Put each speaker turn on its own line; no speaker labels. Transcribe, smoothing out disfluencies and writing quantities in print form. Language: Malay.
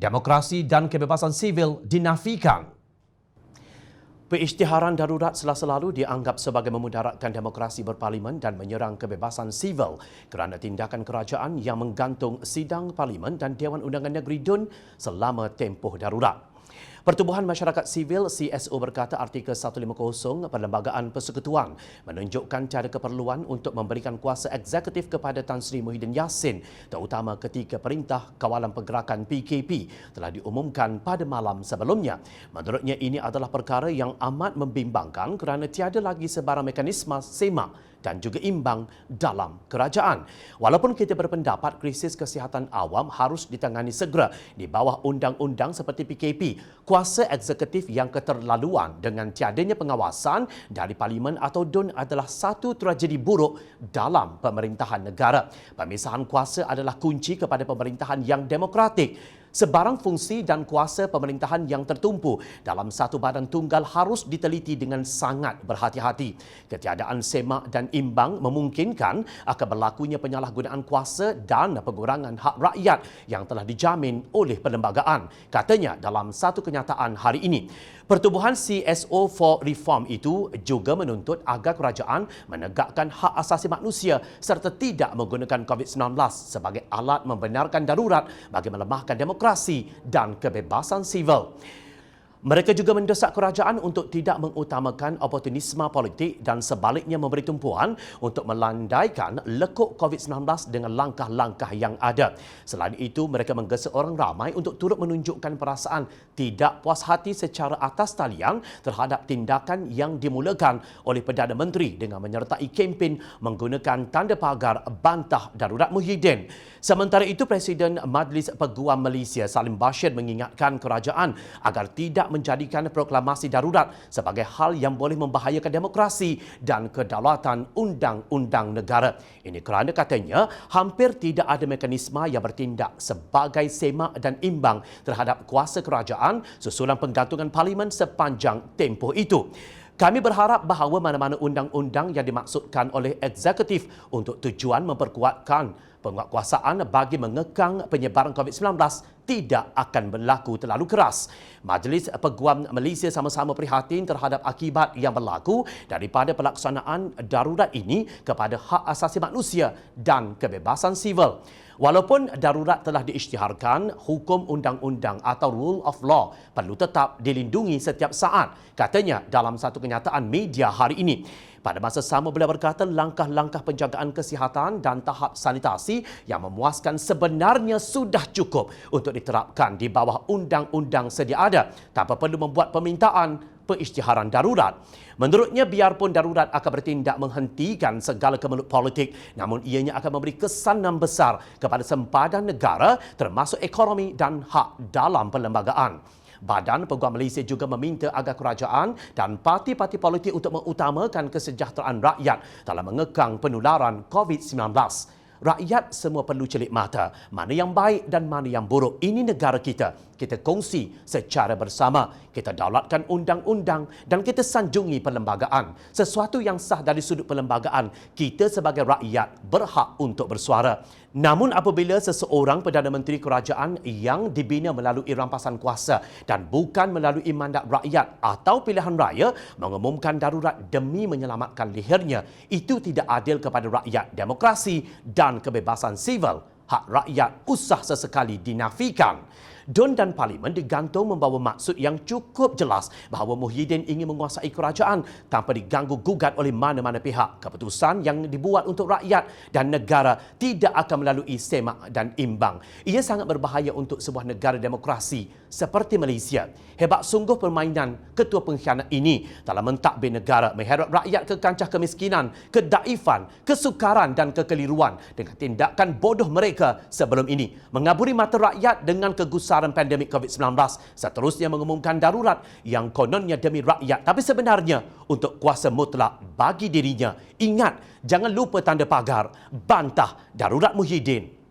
demokrasi dan kebebasan sivil dinafikan. Pengisytiharan darurat selasa lalu dianggap sebagai memudaratkan demokrasi berparlimen dan menyerang kebebasan sivil kerana tindakan kerajaan yang menggantung sidang parlimen dan Dewan Undangan Negeri DUN selama tempoh darurat. Pertubuhan Masyarakat Sivil CSO berkata artikel 150 Perlembagaan Persekutuan menunjukkan tiada keperluan untuk memberikan kuasa eksekutif kepada Tan Sri Muhyiddin Yassin, terutama ketika Perintah Kawalan Pergerakan PKP telah diumumkan pada malam sebelumnya. Menurutnya ini adalah perkara yang amat membimbangkan kerana tiada lagi sebarang mekanisme semak dan juga imbang dalam kerajaan. Walaupun kita berpendapat krisis kesihatan awam harus ditangani segera di bawah undang-undang seperti PKP, kuasa eksekutif yang keterlaluan dengan tiadanya pengawasan dari Parlimen atau DUN adalah satu tragedi buruk dalam pemerintahan negara. Pemisahan kuasa adalah kunci kepada pemerintahan yang demokratik. Sebarang fungsi dan kuasa pemerintahan yang tertumpu dalam satu badan tunggal harus diteliti dengan sangat berhati-hati. Ketiadaan semak dan imbang memungkinkan akan berlakunya penyalahgunaan kuasa dan pengurangan hak rakyat yang telah dijamin oleh perlembagaan, katanya dalam satu kenyataan hari ini. Pertubuhan CSO for Reform itu juga menuntut agar kerajaan menegakkan hak asasi manusia serta tidak menggunakan COVID-19 sebagai alat membenarkan darurat bagi melemahkan demokrasi dan kebebasan sivil. Mereka juga mendesak kerajaan untuk tidak mengutamakan oportunisme politik dan sebaliknya memberi tumpuan untuk melandaikan lekuk COVID-19 dengan langkah-langkah yang ada. Selain itu, mereka menggesa orang ramai untuk turut menunjukkan perasaan tidak puas hati secara atas talian terhadap tindakan yang dimulakan oleh Perdana Menteri dengan menyertai kempen menggunakan tanda pagar bantah darurat Muhyiddin. Sementara itu, Presiden Majlis Peguam Malaysia Salim Bashir mengingatkan kerajaan agar tidak menjadikan proklamasi darurat sebagai hal yang boleh membahayakan demokrasi dan kedaulatan undang-undang negara. Ini kerana katanya hampir tidak ada mekanisme yang bertindak sebagai semak dan imbang terhadap kuasa kerajaan susulan penggantungan parlimen sepanjang tempoh itu. Kami berharap bahawa mana-mana undang-undang yang dimaksudkan oleh eksekutif untuk tujuan memperkuatkan penguatkuasaan bagi mengekang penyebaran COVID-19 tidak akan berlaku terlalu keras. Majlis Peguam Malaysia sama-sama prihatin terhadap akibat yang berlaku daripada pelaksanaan darurat ini kepada hak asasi manusia dan kebebasan sivil. Walaupun darurat telah diisytiharkan, hukum undang-undang atau rule of law perlu tetap dilindungi setiap saat, katanya dalam satu kenyataan media hari ini. Pada masa sama, beliau berkata langkah-langkah penjagaan kesihatan dan tahap sanitasi yang memuaskan sebenarnya sudah cukup untuk diterapkan di bawah undang-undang sedia ada tanpa perlu membuat permintaan pengisytiharan darurat. Menurutnya, biarpun darurat akan bertindak menghentikan segala kemelut politik, namun ianya akan memberi kesanan besar kepada sempadan negara termasuk ekonomi dan hak dalam perlembagaan. Badan Peguam Malaysia juga meminta agar kerajaan dan parti-parti politik untuk mengutamakan kesejahteraan rakyat dalam mengekang penularan COVID-19. Rakyat semua perlu celik mata mana yang baik dan mana yang buruk. Ini negara kita. Kita kongsi secara bersama. Kita daulatkan undang-undang dan kita sanjungi perlembagaan. Sesuatu yang sah dari sudut perlembagaan, kita sebagai rakyat berhak untuk bersuara. Namun apabila seseorang Perdana Menteri kerajaan yang dibina melalui rampasan kuasa dan bukan melalui mandat rakyat atau pilihan raya mengumumkan darurat demi menyelamatkan lehernya, itu tidak adil kepada rakyat. Demokrasi dan kebebasan sivil, hak rakyat usah sesekali dinafikan. DUN dan Parlimen digantung membawa maksud yang cukup jelas bahawa Muhyiddin ingin menguasai kerajaan tanpa diganggu gugat oleh mana-mana pihak. Keputusan yang dibuat untuk rakyat dan negara tidak akan melalui semak dan imbang. Ia sangat berbahaya untuk sebuah negara demokrasi seperti Malaysia. Hebat sungguh permainan ketua pengkhianat ini dalam mentadbir negara, mengheret rakyat ke kancah kemiskinan, kedaifan, kesukaran dan kekeliruan dengan tindakan bodoh mereka sebelum ini. Mengaburi mata rakyat dengan kegusaran pandemik COVID-19, seterusnya mengumumkan darurat yang kononnya demi rakyat tapi sebenarnya untuk kuasa mutlak bagi dirinya. Ingat, jangan lupa tanda pagar bantah darurat Muhyiddin.